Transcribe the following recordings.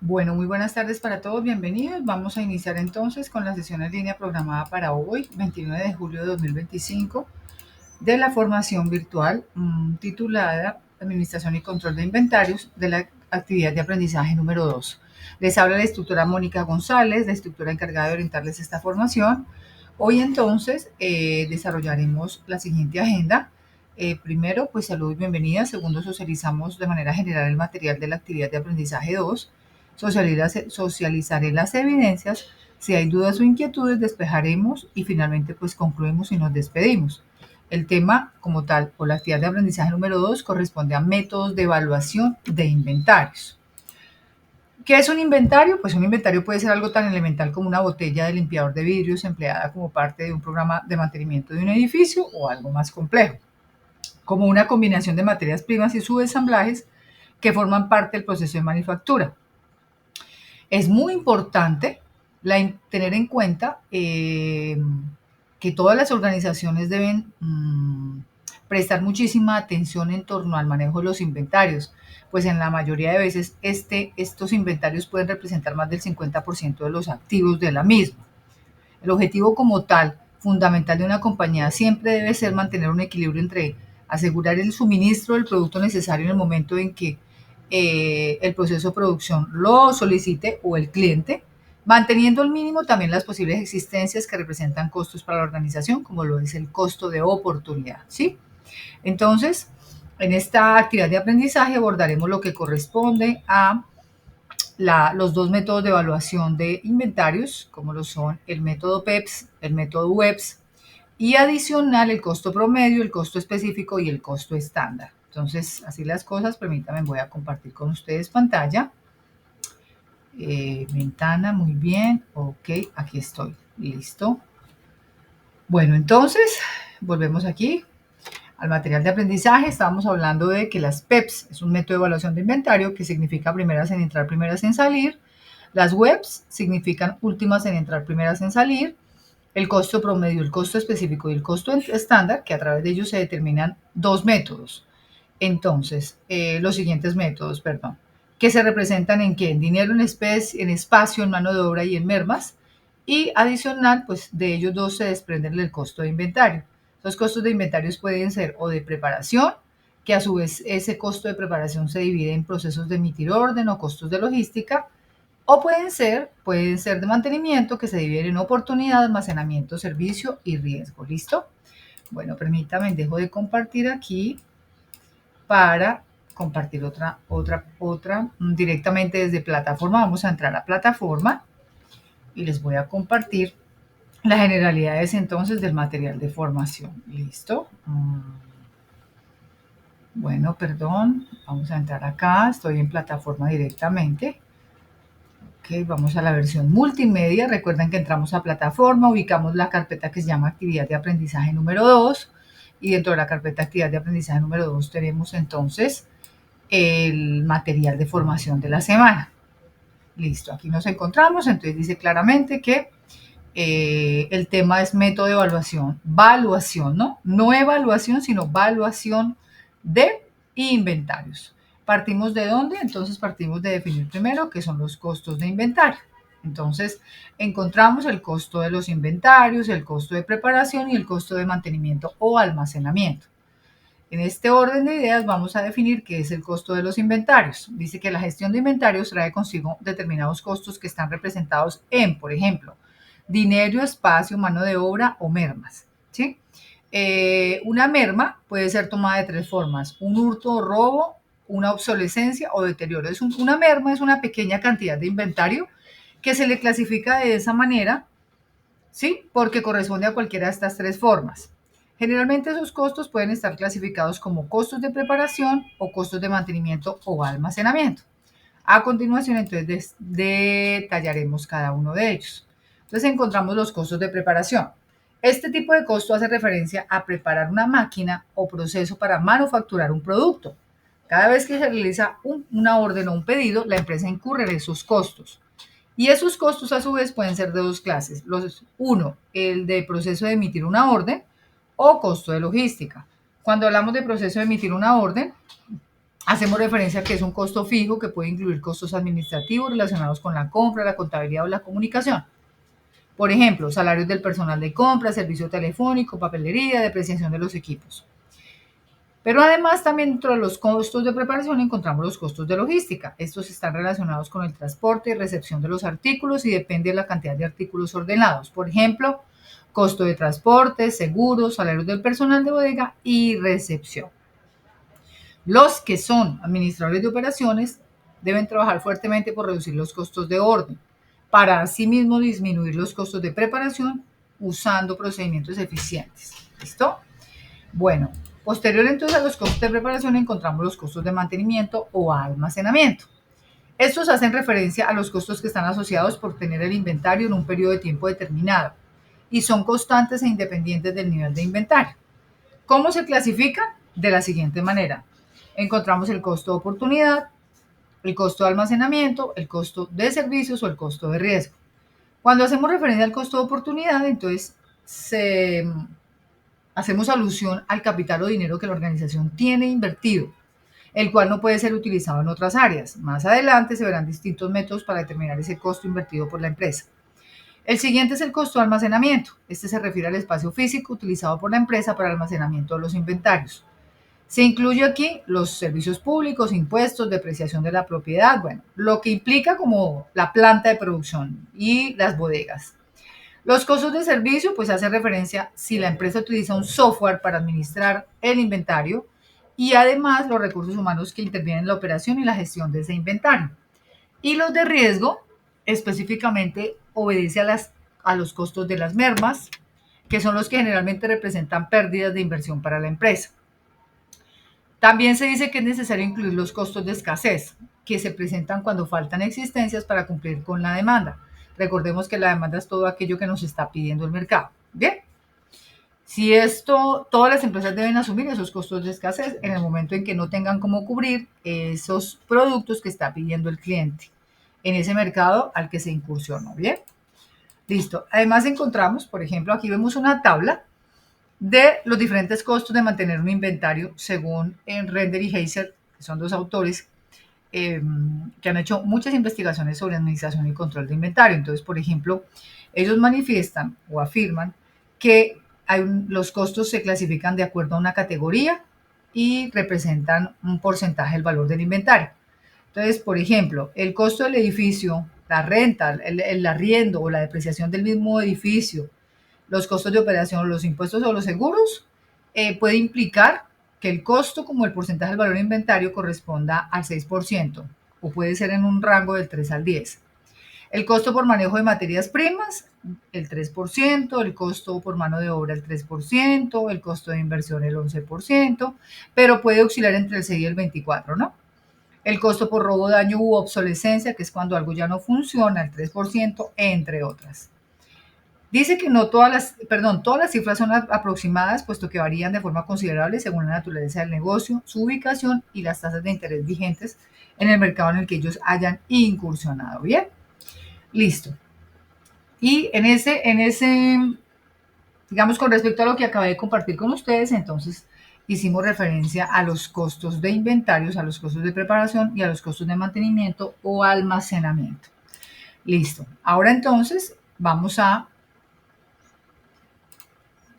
Bueno, muy buenas tardes para todos, bienvenidos. Vamos a iniciar entonces con la sesión en línea programada para hoy, 29 de julio de 2025, de la formación virtual titulada Administración y Control de Inventarios de la actividad de aprendizaje número 2. Les habla la instructora Mónica González, la instructora encargada de orientarles esta formación. Hoy entonces desarrollaremos la siguiente agenda. Primero, pues salud y bienvenida. Segundo, socializamos de manera general el material de la actividad de aprendizaje 2. Socializaré las evidencias. Si hay dudas o inquietudes, despejaremos y finalmente pues concluimos y nos despedimos. El tema como tal o la actividad de aprendizaje número 2 corresponde a métodos de evaluación de inventarios. ¿Qué es un inventario? Pues un inventario puede ser algo tan elemental como una botella de limpiador de vidrios empleada como parte de un programa de mantenimiento de un edificio o algo más complejo, como una combinación de materias primas y subensamblajes que forman parte del proceso de manufactura. Es muy importante tener en cuenta que todas las organizaciones deben prestar muchísima atención en torno al manejo de los inventarios, pues en la mayoría de veces estos inventarios pueden representar más del 50% de los activos de la misma. El objetivo como tal, fundamental de una compañía, siempre debe ser mantener un equilibrio entre asegurar el suministro del producto necesario en el momento en que el proceso de producción lo solicite o el cliente, manteniendo al mínimo también las posibles existencias que representan costos para la organización, como lo es el costo de oportunidad, ¿sí? Entonces, en esta actividad de aprendizaje abordaremos lo que corresponde a los dos métodos de evaluación de inventarios, como lo son el método PEPS, el método WEBS, y adicional el costo promedio, el costo específico y el costo estándar. Entonces, así las cosas, permítanme, voy a compartir con ustedes pantalla. Ventana, muy bien, ok, aquí estoy, listo. Bueno, entonces, volvemos aquí al material de aprendizaje. Estábamos hablando de que las PEPS es un método de evaluación de inventario que significa primeras en entrar, primeras en salir. Las WEBs significan últimas en entrar, primeras en salir. El costo promedio, el costo específico y el costo estándar, que a través de ellos se determinan dos métodos. Entonces, los siguientes métodos, perdón, que se representan en qué? En dinero, en especie, en espacio, en mano de obra y en mermas. Y adicional, pues de ellos dos se desprenden el costo de inventario. Los costos de inventarios pueden ser o de preparación, que a su vez ese costo de preparación se divide en procesos de emitir orden o costos de logística, o pueden ser de mantenimiento, que se dividen en oportunidad, almacenamiento, servicio y riesgo. ¿Listo? Bueno, permítame, dejo de compartir aquí para compartir otra directamente desde plataforma. Vamos a entrar a plataforma y les voy a compartir las generalidades entonces del material de formación. ¿Listo? Bueno, perdón, vamos a entrar acá, estoy en plataforma directamente. Ok, vamos a la versión multimedia. Recuerden que entramos a plataforma, ubicamos la carpeta que se llama actividad de aprendizaje número 2 y dentro de la carpeta actividad de aprendizaje número 2 tenemos entonces el material de formación de la semana. Listo, aquí nos encontramos, entonces dice claramente que el tema es método de evaluación, valuación, ¿no? No evaluación, sino valuación de inventarios. ¿Partimos de dónde? Entonces partimos de definir primero qué son los costos de inventario. Entonces encontramos el costo de los inventarios, el costo de preparación y el costo de mantenimiento o almacenamiento. En este orden de ideas vamos a definir qué es el costo de los inventarios. Dice que la gestión de inventarios trae consigo determinados costos que están representados en, por ejemplo, dinero, espacio, mano de obra o mermas. ¿Sí? Una merma puede ser tomada de tres formas: un hurto o robo, una obsolescencia o deterioro. Una merma es una pequeña cantidad de inventario que se le clasifica de esa manera, ¿sí? Porque corresponde a cualquiera de estas tres formas. Generalmente esos costos pueden estar clasificados como costos de preparación o costos de mantenimiento o almacenamiento. A continuación, entonces, detallaremos cada uno de ellos. Entonces, encontramos los costos de preparación. Este tipo de costo hace referencia a preparar una máquina o proceso para manufacturar un producto. Cada vez que se realiza una orden o un pedido, la empresa incurre en esos costos. Y esos costos a su vez pueden ser de dos clases. Uno, el de proceso de emitir una orden o costo de logística. Cuando hablamos de proceso de emitir una orden, Hacemos referencia a que es un costo fijo que puede incluir costos administrativos relacionados con la compra, la contabilidad o la comunicación. Por ejemplo, salarios del personal de compra, servicio telefónico, papelería, depreciación de los equipos. Pero además también dentro de los costos de preparación encontramos los costos de logística. Estos están relacionados con el transporte y recepción de los artículos y depende de la cantidad de artículos ordenados. Por ejemplo, costo de transporte, seguros, salarios del personal de bodega y recepción. Los que son administradores de operaciones deben trabajar fuertemente por reducir los costos de orden, para asimismo disminuir los costos de preparación usando procedimientos eficientes. ¿Listo? Bueno, posterior entonces a los costos de preparación encontramos los costos de mantenimiento o almacenamiento. Estos hacen referencia a los costos que están asociados por tener el inventario en un periodo de tiempo determinado y son constantes e independientes del nivel de inventario. ¿Cómo se clasifican? De la siguiente manera. Encontramos el costo de oportunidad, el costo de almacenamiento, el costo de servicios o el costo de riesgo. Cuando hacemos referencia al costo de oportunidad, entonces hacemos alusión al capital o dinero que la organización tiene invertido, el cual no puede ser utilizado en otras áreas. Más adelante se verán distintos métodos para determinar ese costo invertido por la empresa. El siguiente es el costo de almacenamiento. Este se refiere al espacio físico utilizado por la empresa para el almacenamiento de los inventarios. Se incluye aquí los servicios públicos, impuestos, depreciación de la propiedad, bueno, lo que implica como la planta de producción y las bodegas. Los costos de servicio, pues hace referencia si la empresa utiliza un software para administrar el inventario y además los recursos humanos que intervienen en la operación y la gestión de ese inventario. Y los de riesgo, específicamente, obedece a los costos de las mermas, que son los que generalmente representan pérdidas de inversión para la empresa. También se dice que es necesario incluir los costos de escasez, que se presentan cuando faltan existencias para cumplir con la demanda. Recordemos que la demanda es todo aquello que nos está pidiendo el mercado. Bien, si esto, todas las empresas deben asumir esos costos de escasez en el momento en que no tengan cómo cubrir esos productos que está pidiendo el cliente en ese mercado al que se incursionó. Bien, listo. Además encontramos, por ejemplo, aquí vemos una tabla de los diferentes costos de mantener un inventario según Render y Heiser, que son dos autores que han hecho muchas investigaciones sobre administración y control de inventario. Entonces, por ejemplo, ellos manifiestan o afirman que los costos se clasifican de acuerdo a una categoría y representan un porcentaje del valor del inventario. Entonces, por ejemplo, el costo del edificio, la renta, el arriendo o la depreciación del mismo edificio, los costos de operación, los impuestos o los seguros, puede implicar que el costo como el porcentaje del valor de inventario corresponda al 6% o puede ser en un rango del 3 al 10. El costo por manejo de materias primas, el 3%, el costo por mano de obra, el 3%, el costo de inversión, el 11%, pero puede oscilar entre el 6 y el 24%, ¿no? El costo por robo, daño u obsolescencia, que es cuando algo ya no funciona, el 3%, entre otras. Dice que no todas las cifras son aproximadas, puesto que varían de forma considerable según la naturaleza del negocio, su ubicación y las tasas de interés vigentes en el mercado en el que ellos hayan incursionado. Bien, listo. Y digamos, con respecto a lo que acabé de compartir con ustedes, entonces hicimos referencia a los costos de inventarios, a los costos de preparación y a los costos de mantenimiento o almacenamiento. Listo. Ahora entonces vamos a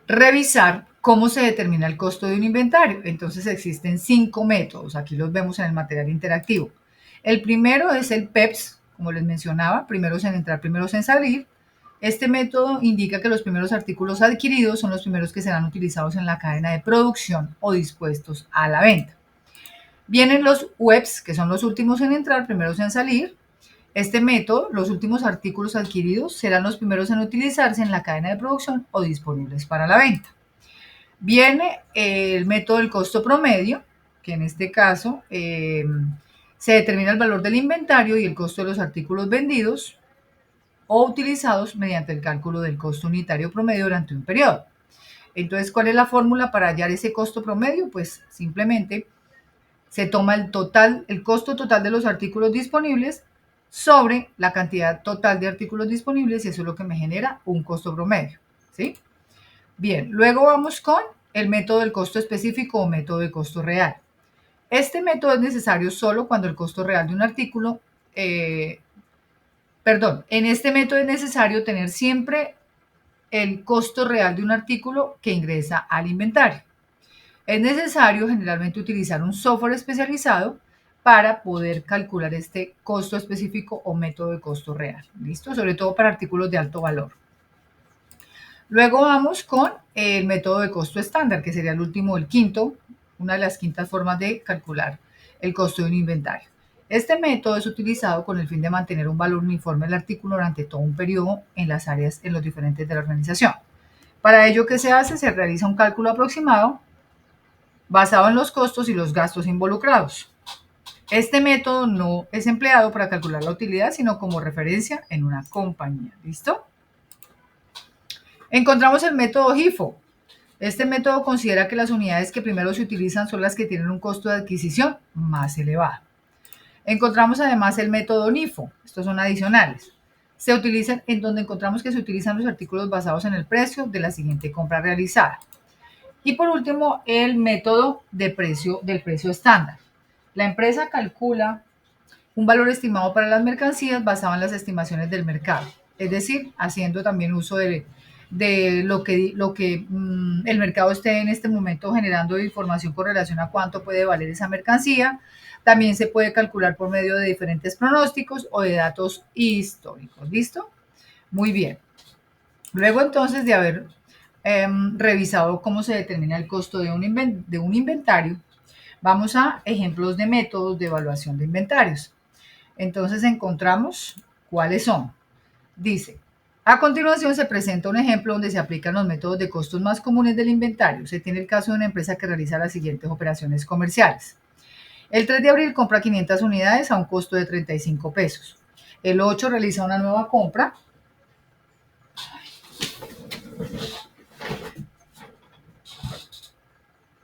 revisar cómo se determina el costo de un inventario. Entonces existen 5 métodos, aquí los vemos en el material interactivo. El primero es el PEPS, como les mencionaba, primeros en entrar, primeros en salir. Este método indica que los primeros artículos adquiridos son los primeros que serán utilizados en la cadena de producción o dispuestos a la venta. Vienen los WEPs, que son los últimos en entrar, primeros en salir. Este método, los últimos artículos adquiridos serán los primeros en utilizarse en la cadena de producción o disponibles para la venta. Viene el método del costo promedio, que en este caso se determina el valor del inventario y el costo de los artículos vendidos o utilizados mediante el cálculo del costo unitario promedio durante un periodo. Entonces, ¿cuál es la fórmula para hallar ese costo promedio? Pues simplemente se toma el costo total de los artículos disponibles sobre la cantidad total de artículos disponibles y eso es lo que me genera un costo promedio, ¿sí? Bien, luego vamos con el método del costo específico o método de costo real. Este método es necesario solo cuando el costo real de un artículo, en este método es necesario tener siempre el costo real de un artículo que ingresa al inventario. Es necesario generalmente utilizar un software especializado para poder calcular este costo específico o método de costo real. ¿Listo? Sobre todo para artículos de alto valor. Luego vamos con el método de costo estándar, que sería el último, el quinto, una de las quintas formas de calcular el costo de un inventario. Este método es utilizado con el fin de mantener un valor uniforme del artículo durante todo un periodo en las áreas, en los diferentes de la organización. Para ello, ¿qué se hace? Se realiza un cálculo aproximado basado en los costos y los gastos involucrados. Este método no es empleado para calcular la utilidad, sino como referencia en una compañía. ¿Listo? Encontramos el método GIFO. Este método considera que las unidades que primero se utilizan son las que tienen un costo de adquisición más elevado. Encontramos además el método NIFO. Estos son adicionales. Se utilizan en donde encontramos que se utilizan los artículos basados en el precio de la siguiente compra realizada. Y por último, el método del precio estándar. La empresa calcula un valor estimado para las mercancías basado en las estimaciones del mercado, es decir, haciendo también uso de lo que el mercado esté en este momento generando información con relación a cuánto puede valer esa mercancía. También se puede calcular por medio de diferentes pronósticos o de datos históricos. ¿Listo? Muy bien. Luego entonces de haber revisado cómo se determina el costo de un inventario, vamos a ejemplos de métodos de evaluación de inventarios. Entonces encontramos cuáles son. Dice, a continuación se presenta un ejemplo donde se aplican los métodos de costos más comunes del inventario. Se tiene el caso de una empresa que realiza las siguientes operaciones comerciales. El 3 de abril compra 500 unidades a un costo de 35 pesos. El 8 realiza una nueva compra.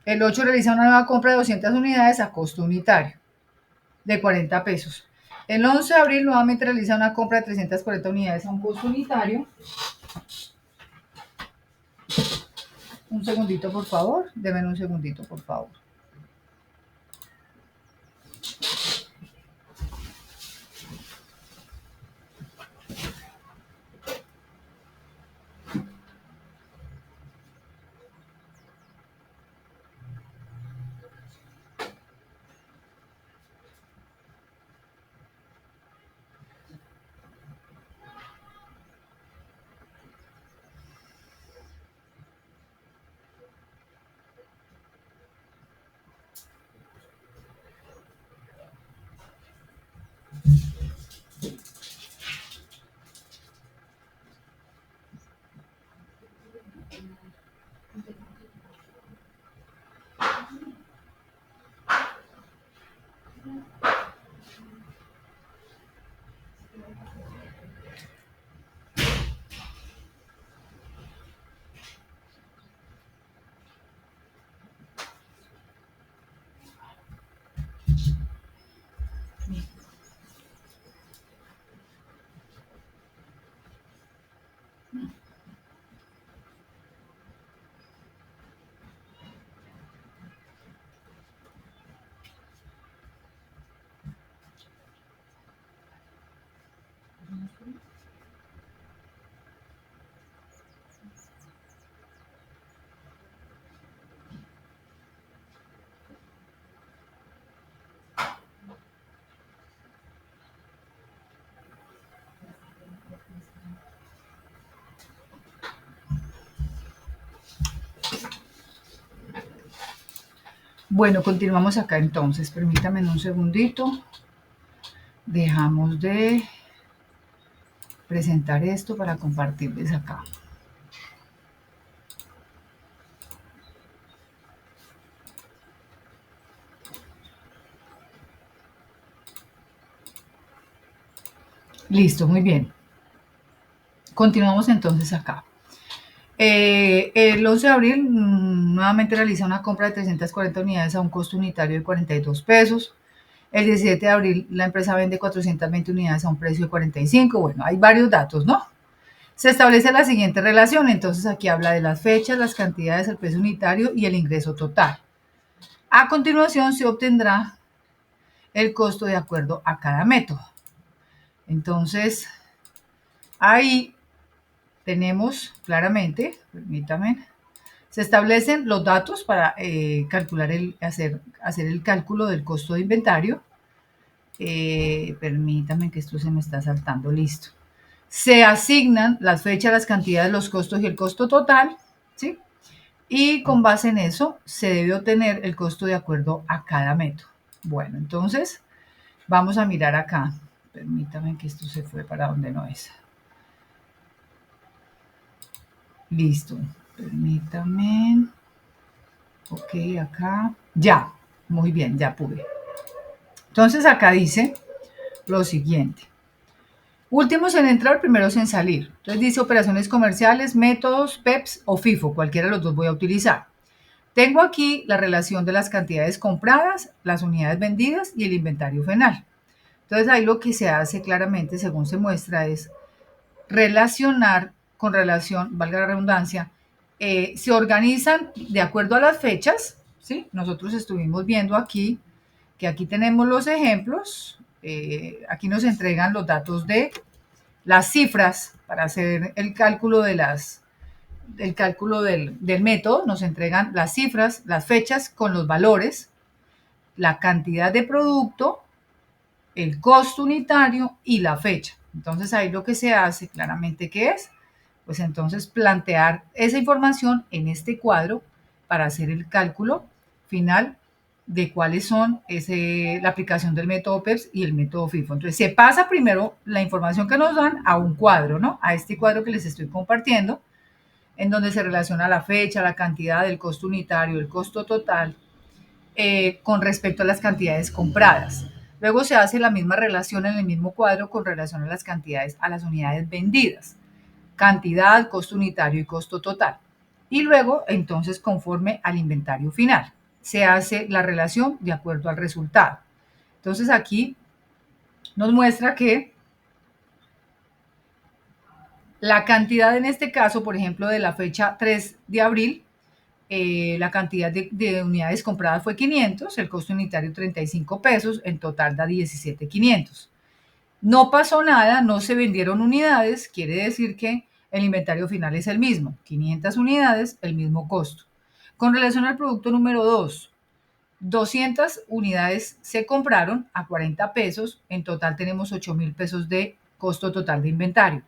El 8 realiza una nueva compra de 200 unidades a costo unitario de 40 pesos. El 11 de abril nuevamente realiza una compra de 340 unidades a un costo unitario. Un segundito, por favor. Denme un segundito, por favor. Bueno, continuamos acá entonces. Permítame un segundito. Dejamos de presentar esto para compartirles acá. Listo, muy bien. Continuamos entonces acá. El 11 de abril nuevamente realiza una compra de 340 unidades a un costo unitario de 42 pesos. El 17 de abril la empresa vende 420 unidades a un precio de 45. Bueno, hay varios datos, ¿no? Se establece la siguiente relación. Entonces aquí habla de las fechas, las cantidades, el precio unitario y el ingreso total. A continuación se obtendrá el costo de acuerdo a cada método. Entonces, ahí tenemos claramente, permítame, se establecen los datos para calcular hacer el cálculo del costo de inventario. Permítame que esto se me está saltando, listo. Se asignan las fechas, las cantidades, los costos y el costo total, ¿sí? Y con base en eso se debe obtener el costo de acuerdo a cada método. Bueno, entonces vamos a mirar acá. Permítame que esto se fue para donde no es. Listo. Permítame. Ok, acá. Ya. Muy bien, ya pude. Entonces acá dice lo siguiente. Últimos en entrar, primeros en salir. Entonces dice operaciones comerciales, métodos, PEPs o FIFO. Cualquiera de los dos voy a utilizar. Tengo aquí la relación de las cantidades compradas, las unidades vendidas y el inventario final. Entonces ahí lo que se hace claramente, según se muestra, es relacionar con relación, valga la redundancia, se organizan de acuerdo a las fechas, ¿sí? Nosotros estuvimos viendo aquí que aquí tenemos los ejemplos, aquí nos entregan los datos de las cifras para hacer el cálculo del método, nos entregan las cifras, las fechas con los valores, la cantidad de producto, el costo unitario y la fecha. Entonces ahí lo que se hace claramente que es, pues entonces plantear esa información en este cuadro para hacer el cálculo final de cuáles son la aplicación del método PEPS y el método FIFO. Entonces se pasa primero la información que nos dan a un cuadro, ¿no? A este cuadro que les estoy compartiendo, en donde se relaciona la fecha, la cantidad, el costo unitario, el costo total, con respecto a las cantidades compradas. Luego se hace la misma relación en el mismo cuadro con relación a las cantidades, a las unidades vendidas. Cantidad, costo unitario y costo total. Y luego, entonces, conforme al inventario final, se hace la relación de acuerdo al resultado. Entonces aquí nos muestra que la cantidad en este caso, por ejemplo, de la fecha 3 de abril, la cantidad de unidades compradas fue 500, el costo unitario 35 pesos, en total da 17,500. No pasó nada, no se vendieron unidades, quiere decir que el inventario final es el mismo, 500 unidades, el mismo costo. Con relación al producto número 2, 200 unidades se compraron a 40 pesos, en total tenemos 8,000 pesos de costo total de inventario.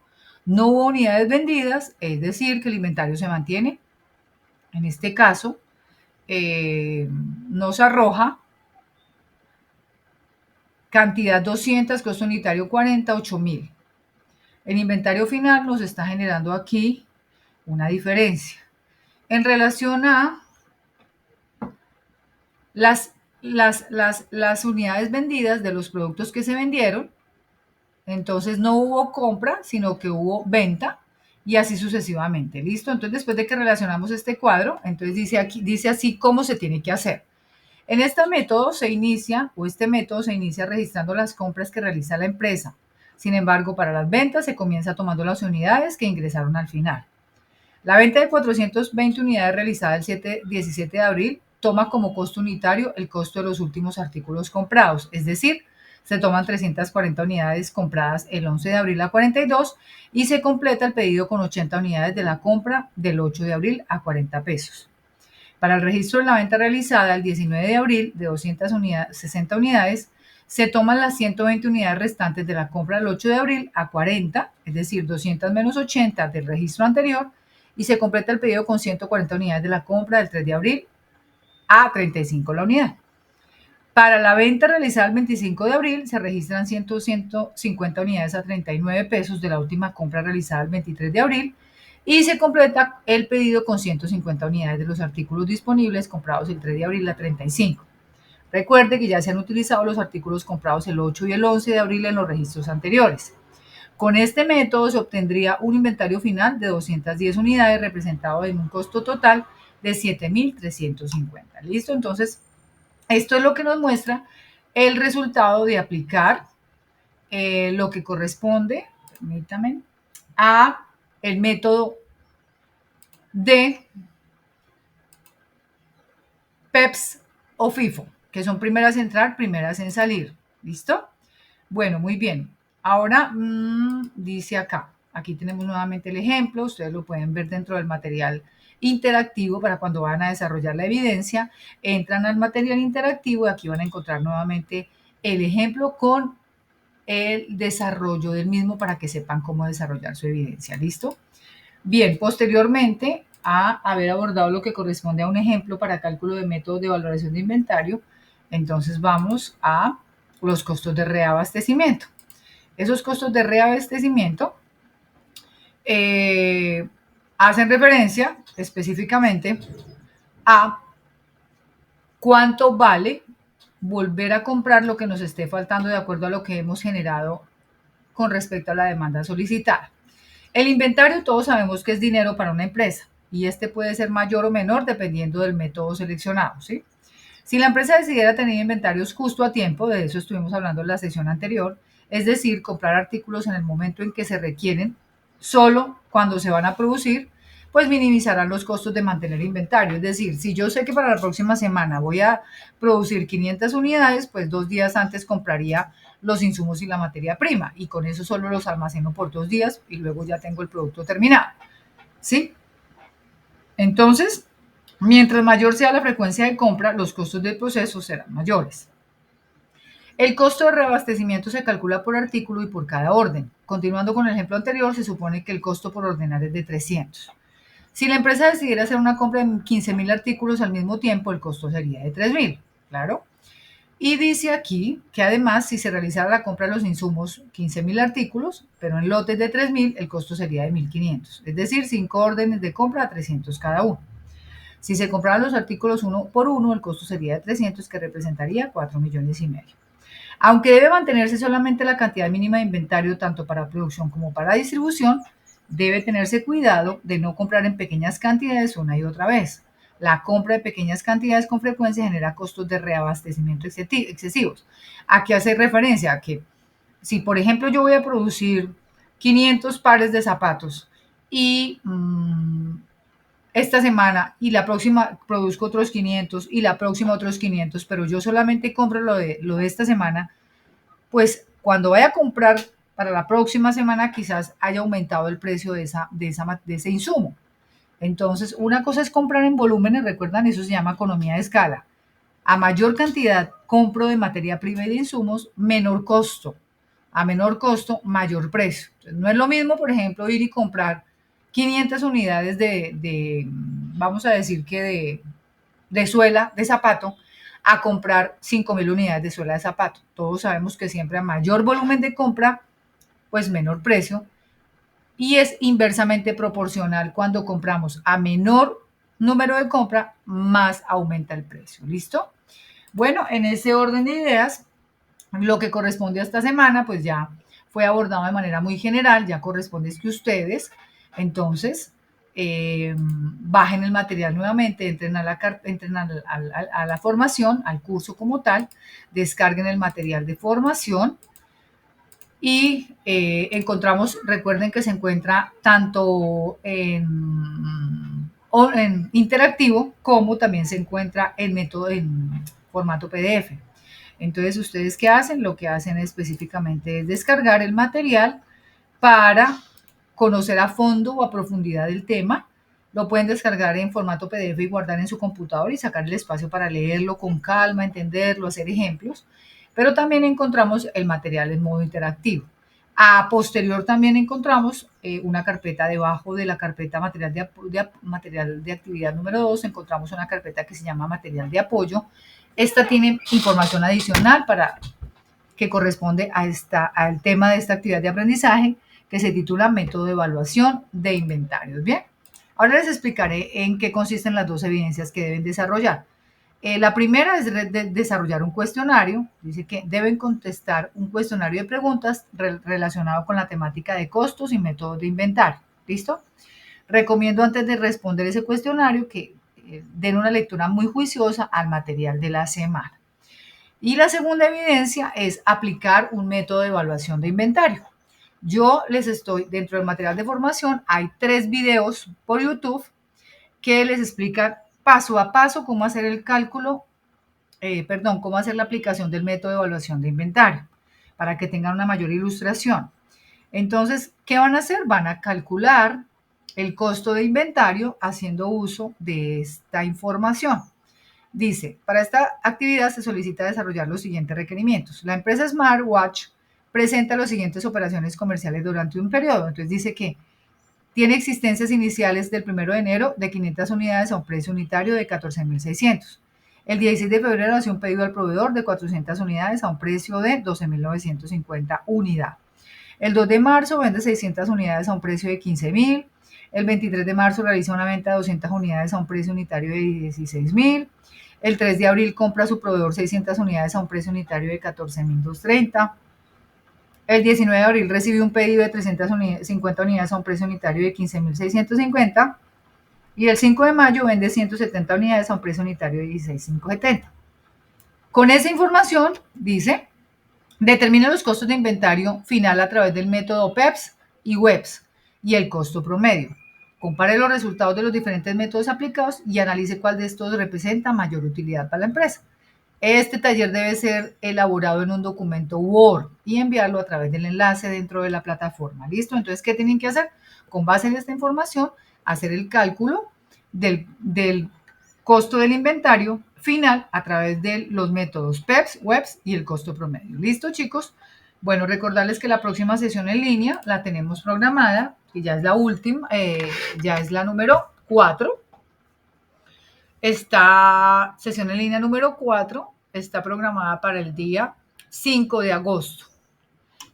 No hubo unidades vendidas, es decir, que el inventario se mantiene. En este caso, nos arroja cantidad 200, costo unitario 40, 8,000. El inventario final nos está generando aquí una diferencia. En relación a las unidades vendidas de los productos que se vendieron, entonces no hubo compra, sino que hubo venta y así sucesivamente. ¿Listo? Entonces, después de que relacionamos este cuadro, entonces dice así cómo se tiene que hacer. En este método se inicia registrando las compras que realiza la empresa. Sin embargo, para las ventas se comienza tomando las unidades que ingresaron al final. La venta de 420 unidades realizada el 17 de abril toma como costo unitario el costo de los últimos artículos comprados, es decir, se toman 340 unidades compradas el 11 de abril a 42 y se completa el pedido con 80 unidades de la compra del 8 de abril a 40 pesos. Para el registro de la venta realizada el 19 de abril de 260 unidades, se toman las 120 unidades restantes de la compra del 8 de abril a 40, es decir, 200 menos 80 del registro anterior, y se completa el pedido con 140 unidades de la compra del 3 de abril a 35 la unidad. Para la venta realizada el 25 de abril se registran 150 unidades a 39 pesos de la última compra realizada el 23 de abril y se completa el pedido con 150 unidades de los artículos disponibles comprados el 3 de abril a 35. Recuerde que ya se han utilizado los artículos comprados el 8 y el 11 de abril en los registros anteriores. Con este método se obtendría un inventario final de 210 unidades representado en un costo total de 7,350. ¿Listo? Entonces, esto es lo que nos muestra el resultado de aplicar lo que corresponde, permítame, a el método de PEPS o FIFO, que son primeras en entrar, primeras en salir. ¿Listo? Bueno, muy bien. Ahora dice acá, aquí tenemos nuevamente el ejemplo, ustedes lo pueden ver dentro del material interactivo para cuando van a desarrollar la evidencia, entran al material interactivo y aquí van a encontrar nuevamente el ejemplo con el desarrollo del mismo para que sepan cómo desarrollar su evidencia. ¿Listo? Bien, posteriormente a haber abordado lo que corresponde a un ejemplo para cálculo de métodos de valoración de inventario, entonces vamos a los costos de reabastecimiento. Esos costos de reabastecimiento hacen referencia específicamente a cuánto vale volver a comprar lo que nos esté faltando de acuerdo a lo que hemos generado con respecto a la demanda solicitada. El inventario todos sabemos que es dinero para una empresa y este puede ser mayor o menor dependiendo del método seleccionado, ¿sí? Si la empresa decidiera tener inventarios justo a tiempo, de eso estuvimos hablando en la sesión anterior, es decir, comprar artículos en el momento en que se requieren, solo cuando se van a producir, pues minimizarán los costos de mantener inventario. Es decir, si yo sé que para la próxima semana voy a producir 500 unidades, pues 2 días antes compraría los insumos y la materia prima y con eso solo los almaceno por 2 días y luego ya tengo el producto terminado. ¿Sí? Entonces, mientras mayor sea la frecuencia de compra, los costos del proceso serán mayores. El costo de reabastecimiento se calcula por artículo y por cada orden. Continuando con el ejemplo anterior, se supone que el costo por ordenar es de 300. Si la empresa decidiera hacer una compra de 15.000 artículos al mismo tiempo, el costo sería de 3.000, claro. Y dice aquí que además, si se realizara la compra de los insumos, 15.000 artículos, pero en lotes de 3.000, el costo sería de 1.500. Es decir, 5 órdenes de compra a 300 cada uno. Si se compraran los artículos uno por uno, el costo sería de 300, que representaría 4,5 millones. Aunque debe mantenerse solamente la cantidad mínima de inventario tanto para producción como para distribución, debe tenerse cuidado de no comprar en pequeñas cantidades una y otra vez. La compra de pequeñas cantidades con frecuencia genera costos de reabastecimiento excesivos. ¿A qué hace referencia? A que si, por ejemplo, yo voy a producir 500 pares de zapatos y esta semana y la próxima produzco otros 500 y la próxima otros 500, pero yo solamente compro lo de esta semana, pues cuando vaya a comprar para la próxima semana quizás haya aumentado el precio de ese insumo. Entonces, una cosa es comprar en volúmenes, recuerdan, eso se llama economía de escala. A mayor cantidad compro de materia prima y de insumos, menor costo. A menor costo, mayor precio. Entonces, no es lo mismo, por ejemplo, ir y comprar 500 unidades vamos a decir que de suela de zapato, a comprar 5.000 unidades de suela de zapato. Todos sabemos que siempre a mayor volumen de compra, pues menor precio. Y es inversamente proporcional cuando compramos a menor número de compra, más aumenta el precio. ¿Listo? Bueno, en ese orden de ideas, lo que corresponde a esta semana, pues ya fue abordado de manera muy general, ya corresponde es que ustedes, entonces, bajen el material nuevamente, entren a la formación, al curso como tal, descarguen el material de formación y encontramos, recuerden que se encuentra tanto en interactivo como también se encuentra en método en formato PDF. Entonces, ¿ustedes qué hacen? Lo que hacen específicamente es descargar el material para conocer a fondo o a profundidad el tema. Lo pueden descargar en formato PDF y guardar en su computador y sacar el espacio para leerlo con calma, entenderlo, hacer ejemplos. Pero también encontramos el material en modo interactivo. A posterior también encontramos una carpeta debajo de la carpeta material de actividad número 2, encontramos una carpeta que se llama material de apoyo. Esta tiene información adicional que corresponde al tema de esta actividad de aprendizaje que se titula Método de Evaluación de Inventarios. Bien, ahora les explicaré en qué consisten las dos evidencias que deben desarrollar. La primera es desarrollar un cuestionario. Dice que deben contestar un cuestionario de preguntas relacionado con la temática de costos y métodos de inventario. ¿Listo? Recomiendo antes de responder ese cuestionario que den una lectura muy juiciosa al material de la semana. Y la segunda evidencia es aplicar un método de evaluación de inventario. Yo les estoy, dentro del material de formación, hay 3 videos por YouTube que les explican paso a paso cómo hacer el cálculo cómo hacer la aplicación del método de evaluación de inventario, para que tengan una mayor ilustración. Entonces, ¿qué van a hacer? Van a calcular el costo de inventario haciendo uso de esta información. Dice, para esta actividad se solicita desarrollar los siguientes requerimientos. La empresa Smartwatch presenta las siguientes operaciones comerciales durante un periodo. Entonces dice que tiene existencias iniciales del 1 de enero de 500 unidades a un precio unitario de 14.600. El 16 de febrero hace un pedido al proveedor de 400 unidades a un precio de 12.950 unidades. El 2 de marzo vende 600 unidades a un precio de 15.000. El 23 de marzo realiza una venta de 200 unidades a un precio unitario de 16.000. El 3 de abril compra a su proveedor 600 unidades a un precio unitario de 14.230. El 19 de abril recibe un pedido de 350 unidades a un precio unitario de 15.650. Y el 5 de mayo vende 170 unidades a un precio unitario de 16.570. Con esa información, dice, determine los costos de inventario final a través del método PEPS y WEPS y el costo promedio. Compare los resultados de los diferentes métodos aplicados y analice cuál de estos representa mayor utilidad para la empresa. Este taller debe ser elaborado en un documento Word y enviarlo a través del enlace dentro de la plataforma. ¿Listo? Entonces, ¿qué tienen que hacer? Con base en esta información, hacer el cálculo del costo del inventario final a través de los métodos PEPS, WEPS y el costo promedio. ¿Listo, chicos? Bueno, recordarles que la próxima sesión en línea la tenemos programada, que ya es la última, ya es la número 4. Esta sesión en línea número 4 está programada para el día 5 de agosto.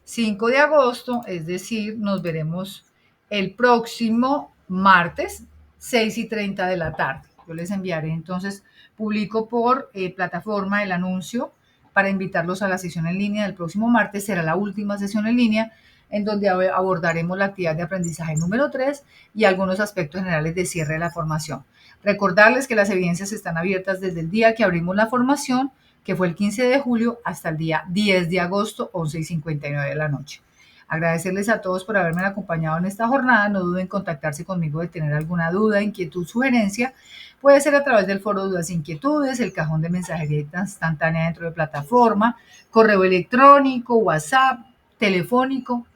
5 de agosto, es decir, nos veremos el próximo martes, 6:30 de la tarde. Yo les enviaré entonces, publico por plataforma el anuncio para invitarlos a la sesión en línea del próximo martes. Será la última sesión en línea en donde abordaremos la actividad de aprendizaje número 3 y algunos aspectos generales de cierre de la formación. Recordarles que las evidencias están abiertas desde el día que abrimos la formación, que fue el 15 de julio, hasta el día 10 de agosto, 11:59 de la noche. Agradecerles a todos por haberme acompañado en esta jornada. No duden en contactarse conmigo de tener alguna duda, inquietud, sugerencia. Puede ser a través del foro Dudas e Inquietudes, el cajón de mensajería instantánea dentro de plataforma, correo electrónico, WhatsApp, telefónico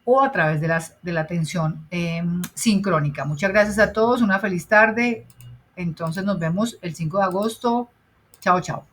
o a través de la atención sincrónica. Muchas gracias a todos. Una feliz tarde. Entonces nos vemos el 5 de agosto. Chao, chao.